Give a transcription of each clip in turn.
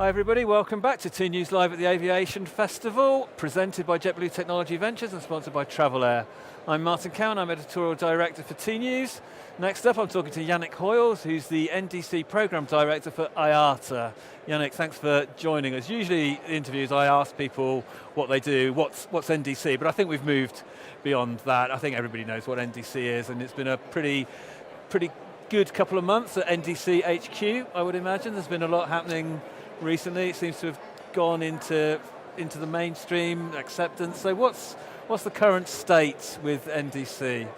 Hi everybody, welcome back to tnoozLIVE at the Aviation Festival, presented by JetBlue Technology Ventures and sponsored by Travel Air. I'm Martin Cowan, I'm Editorial Director for tNews. Next up I'm talking to Yanik Hoyles, who's the NDC Programme Director for IATA. Yanik, thanks for joining us. Usually in interviews I ask people what they do, what's NDC, but I think we've moved beyond that. I think everybody knows what NDC is, and it's been a pretty good couple of months at NDC HQ, I would imagine. There's been a lot happening recently. It seems to have gone into the mainstream acceptance. So what's the current state with NDC?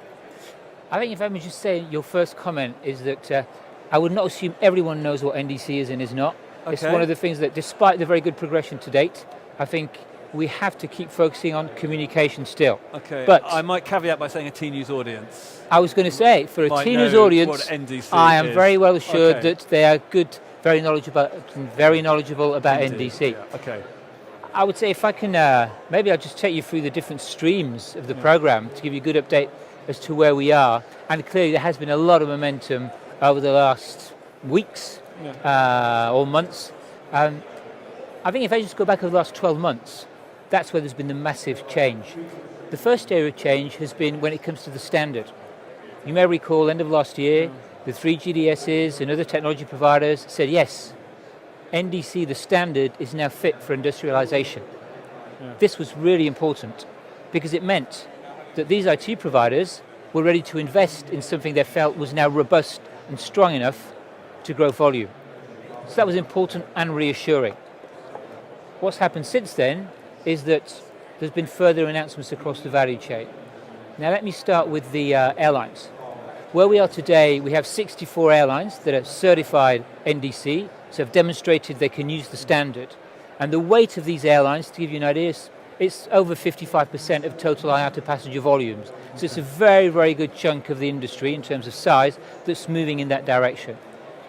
I think if I may just say, your first comment is that I would not assume everyone knows what NDC is and is not. Okay. It's one of the things that, despite the very good progression to date, I think we have to keep focusing on communication still. Okay, but I might caveat by saying a tNews audience. I was going to say, for a tNews audience, I am very well assured that they are good, very knowledgeable about NDC. Yeah. Okay. I would say if I can, maybe I'll just take you through the different streams of the program to give you a good update as to where we are. And clearly there has been a lot of momentum over the last weeks or months. I think if I just go back over the last 12 months, that's where there's been the massive change. The first area of change has been when it comes to the standard. You may recall, end of last year, the 3 GDSs and other technology providers said, yes, NDC, the standard, is now fit for industrialization. Yeah. This was really important because it meant that these IT providers were ready to invest in something they felt was now robust and strong enough to grow volume. So that was important and reassuring. What's happened since then is that there's been further announcements across the value chain. Now let me start with the airlines. Where we are today, we have 64 airlines that are certified NDC, so have demonstrated they can use the standard. And the weight of these airlines, to give you an idea, it's over 55% of total IATA passenger volumes. So it's a very, very good chunk of the industry in terms of size that's moving in that direction.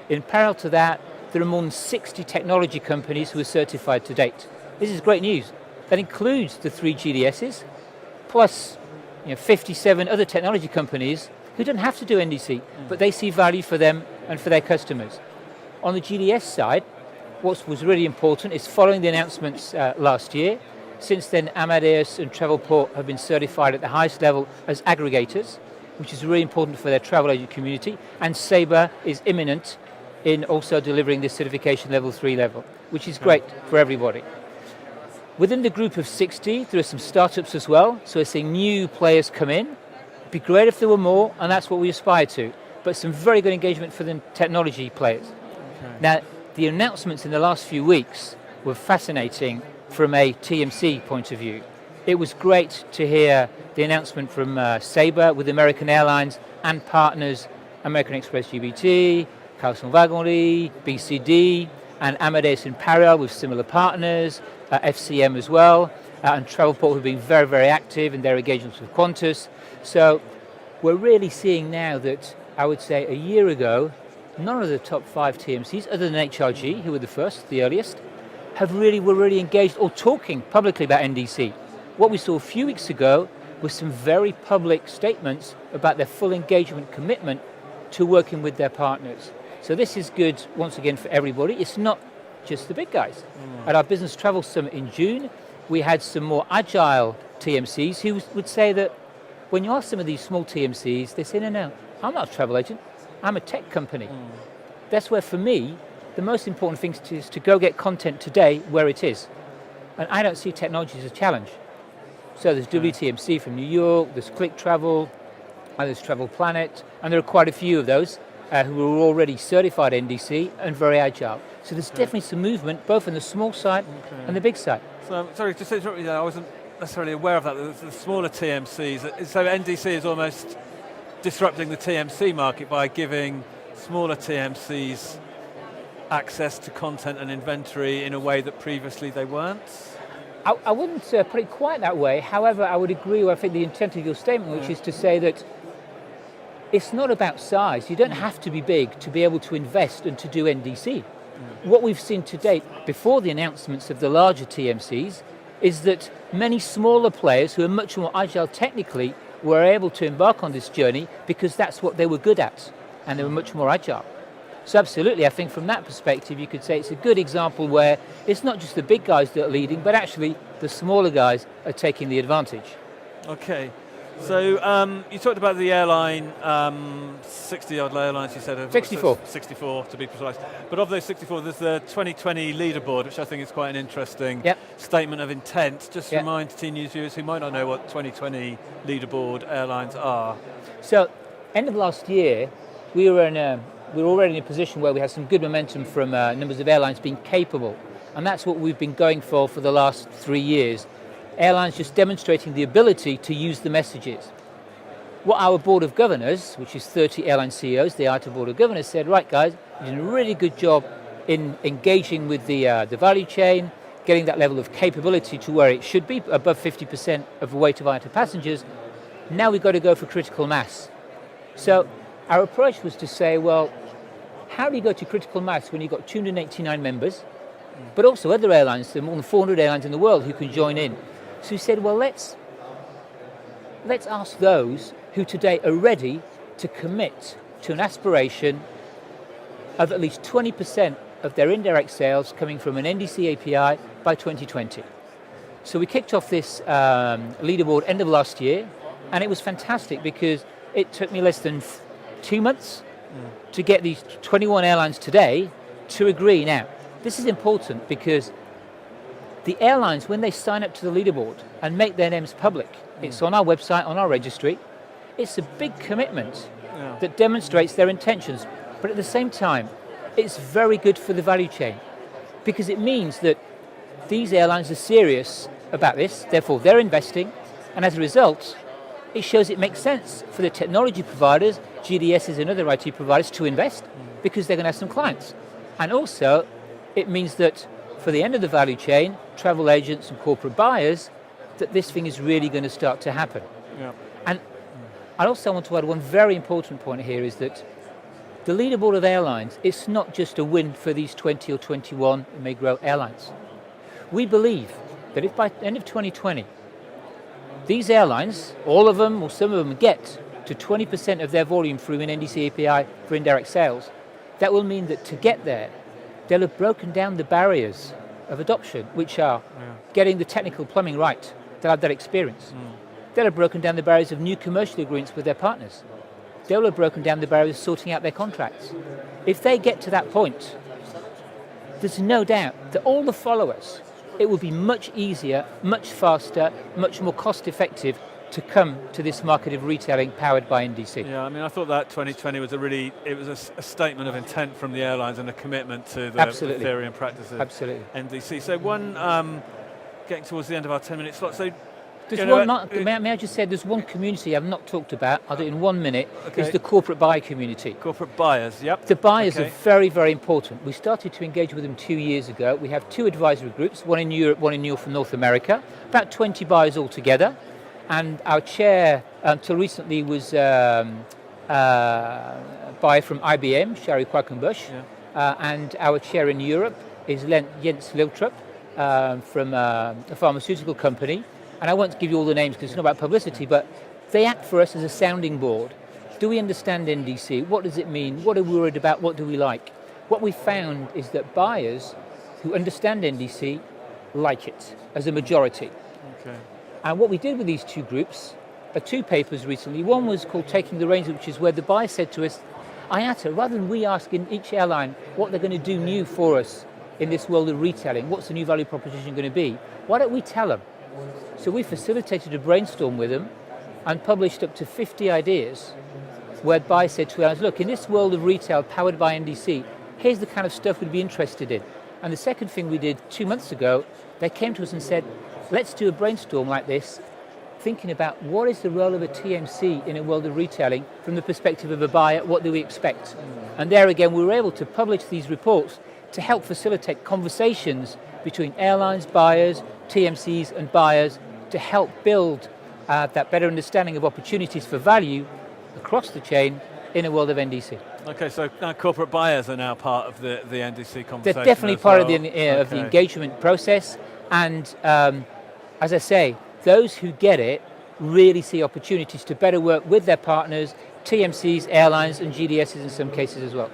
In parallel to that, there are more than 60 technology companies who are certified to date. This is great news. That includes the 3 GDSs, plus 57 other technology companies who don't have to do NDC, but they see value for them and for their customers. On the GDS side, what was really important is following the announcements last year. Since then, Amadeus and Travelport have been certified at the highest level as aggregators, which is really important for their travel agent community, and Sabre is imminent in also delivering this certification level 3 level, which is great for everybody. Within the group of 60, there are some startups as well, so we're seeing new players come in. It'd be great if there were more, and that's what we aspire to, but some very good engagement for the technology players. Okay. Now, the announcements in the last few weeks were fascinating from a TMC point of view. It was great to hear the announcement from Sabre with American Airlines and partners, American Express GBT, Carlson Wagonlit, BCD, and Amadeus in parallel with similar partners, FCM as well, and Travelport who've been very, very active in their engagements with Qantas. So we're really seeing now that, I would say a year ago, none of the top 5 TMCs, other than HRG, who were the first, the earliest, were really engaged or talking publicly about NDC. What we saw a few weeks ago was some very public statements about their full engagement commitment to working with their partners. So this is good, once again, for everybody. It's not just the big guys. At our Business Travel Summit in June, we had some more agile TMCs who would say that when you ask some of these small TMCs, they say, no, I'm not a travel agent, I'm a tech company. That's where, for me, the most important thing is to go get content today where it is. And I don't see technology as a challenge. So there's WTMC from New York, there's Click Travel, and there's Travel Planet, and there are quite a few of those who are already certified NDC and very agile. So there's definitely some movement, both on the small side and the big side. So, sorry, just to interrupt you there, I wasn't necessarily aware of that, the smaller TMCs. So NDC is almost disrupting the TMC market by giving smaller TMCs access to content and inventory in a way that previously they weren't? I wouldn't put it quite that way. However, I would agree with, I think, the intent of your statement, which is to say that it's not about size. You don't have to be big to be able to invest and to do NDC. What we've seen to date, before the announcements of the larger TMCs, is that many smaller players who are much more agile technically were able to embark on this journey because that's what they were good at, and they were much more agile. So absolutely, I think from that perspective, you could say it's a good example where it's not just the big guys that are leading, but actually the smaller guys are taking the advantage. Okay. So you talked about the airline, 60-odd airlines, you said. 64. 64 to be precise. But of those 64, there's the 2020 leaderboard, which I think is quite an interesting statement of intent. Just remind TNews viewers who might not know what 2020 leaderboard airlines are. So, end of last year, we were already in a position where we had some good momentum from numbers of airlines being capable. And that's what we've been going for the last 3 years. Airlines just demonstrating the ability to use the messages. What our board of governors, which is 30 airline CEOs, the IATA board of governors, said, right guys, you're doing a really good job in engaging with the value chain, getting that level of capability to where it should be, above 50% of the weight of IATA passengers. Now we've got to go for critical mass. So our approach was to say, well, how do you go to critical mass when you've got 289 members, but also other airlines, there are more than 400 airlines in the world who can join in. So we said, well, let's ask those who today are ready to commit to an aspiration of at least 20% of their indirect sales coming from an NDC API by 2020. So we kicked off this leaderboard end of last year, and it was fantastic because it took me less than 2 months to get these 21 airlines today to agree. Now, this is important because the airlines, when they sign up to the leaderboard and make their names public, it's on our website, on our registry, it's a big commitment that demonstrates their intentions. But at the same time, it's very good for the value chain because it means that these airlines are serious about this, therefore they're investing, and as a result, it shows it makes sense for the technology providers, GDSs and other IT providers to invest because they're going to have some clients. And also, it means that for the end of the value chain, travel agents and corporate buyers, that this thing is really going to start to happen. Yeah. And I also want to add one very important point here is that the leaderboard of airlines, it's not just a win for these 20 or 21 it may grow airlines. We believe that if by the end of 2020, these airlines, all of them or some of them get to 20% of their volume through an NDC API for indirect sales, that will mean that to get there, they'll have broken down the barriers of adoption, which are getting the technical plumbing right. They'll have that experience. They'll have broken down the barriers of new commercial agreements with their partners. They'll have broken down the barriers of sorting out their contracts. If they get to that point, there's no doubt that all the followers, it will be much easier, much faster, much more cost effective to come to this market of retailing powered by NDC. Yeah, I mean, I thought that 2020 was a statement of intent from the airlines and a commitment to the theory and practice of NDC. So getting towards the end of our 10-minute slot, so may I just say there's one community I've not talked about, I'll do it in 1 minute, is the corporate buyer community. Corporate buyers, yep. The buyers are very, very important. We started to engage with them 2 years ago. We have 2 advisory groups, one in Europe, one in North America, about 20 buyers altogether. And our chair, until recently, was a buyer from IBM, Shari Quackenbush, and our chair in Europe is Jens Liltrup from a pharmaceutical company. And I won't give you all the names because it's not about publicity, but they act for us as a sounding board. Do we understand NDC? What does it mean? What are we worried about? What do we like? What we found is that buyers who understand NDC like it as a majority. Okay. And what we did with these 2 groups are 2 papers recently. One was called Taking the Reins, which is where the buyer said to us, IATA, rather than we asking each airline what they're going to do new for us in this world of retailing, what's the new value proposition going to be, why don't we tell them? So we facilitated a brainstorm with them and published up to 50 ideas where buyers said to us, look, in this world of retail powered by NDC, here's the kind of stuff we'd be interested in. And the second thing we did 2 months ago, they came to us and said, let's do a brainstorm like this, thinking about what is the role of a TMC in a world of retailing from the perspective of a buyer, what do we expect? And there again, we were able to publish these reports to help facilitate conversations between airlines, buyers, TMCs and buyers to help build that better understanding of opportunities for value across the chain in a world of NDC. Okay, so now corporate buyers are now part of the NDC conversation. They're definitely part of the engagement process, and as I say, those who get it really see opportunities to better work with their partners, TMCs, airlines and GDSs in some cases as well.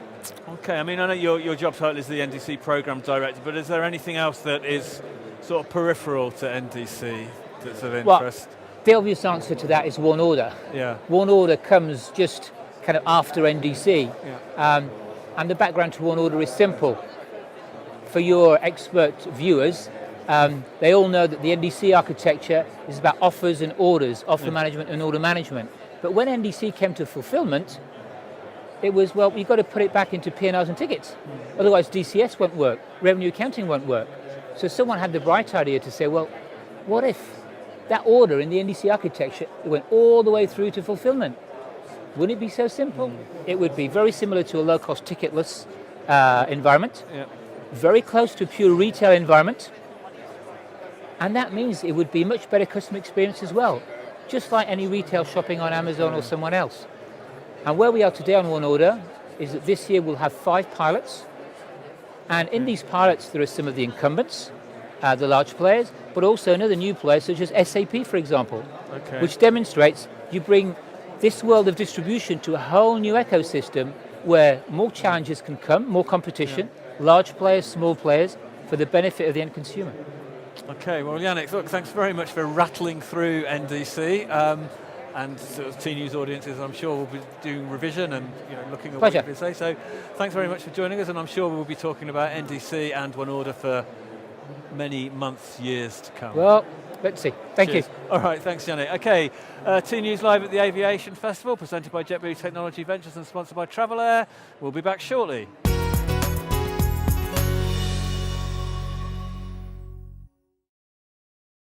Okay, I mean, I know your job title is the NDC Program Director, but is there anything else that is sort of peripheral to NDC that's of interest? Well, the obvious answer to that is One Order. Yeah. One Order comes just kind of after NDC. Yeah. And the background to One Order is simple. For your expert viewers, they all know that the NDC architecture is about offers and orders, offer management and order management. But when NDC came to fulfillment, it was, well, you've got to put it back into P&Ls and tickets. Otherwise DCS won't work, revenue accounting won't work. So someone had the bright idea to say, well, what if that order in the NDC architecture went all the way through to fulfillment? Wouldn't it be so simple? It would be very similar to a low-cost ticketless environment, very close to a pure retail environment, and that means it would be much better customer experience as well, just like any retail shopping on Amazon or someone else. And where we are today on One Order is that this year we'll have 5 pilots, and in these pilots there are some of the incumbents, the large players, but also another new players such as SAP, for example, which demonstrates you bring this world of distribution to a whole new ecosystem where more challenges can come, more competition, large players, small players, for the benefit of the end consumer. Okay, well, Yanik, look, thanks very much for rattling through NDC. And sort of tNews audiences, I'm sure, will be doing revision and looking at what you say. So thanks very much for joining us, and I'm sure we'll be talking about NDC and One Order for many months, years to come. Well, let's see. Thank you. All right, thanks, Yanik. Okay, tNews Live at the Aviation Festival, presented by JetBlue Technology Ventures and sponsored by Travel Air. We'll be back shortly.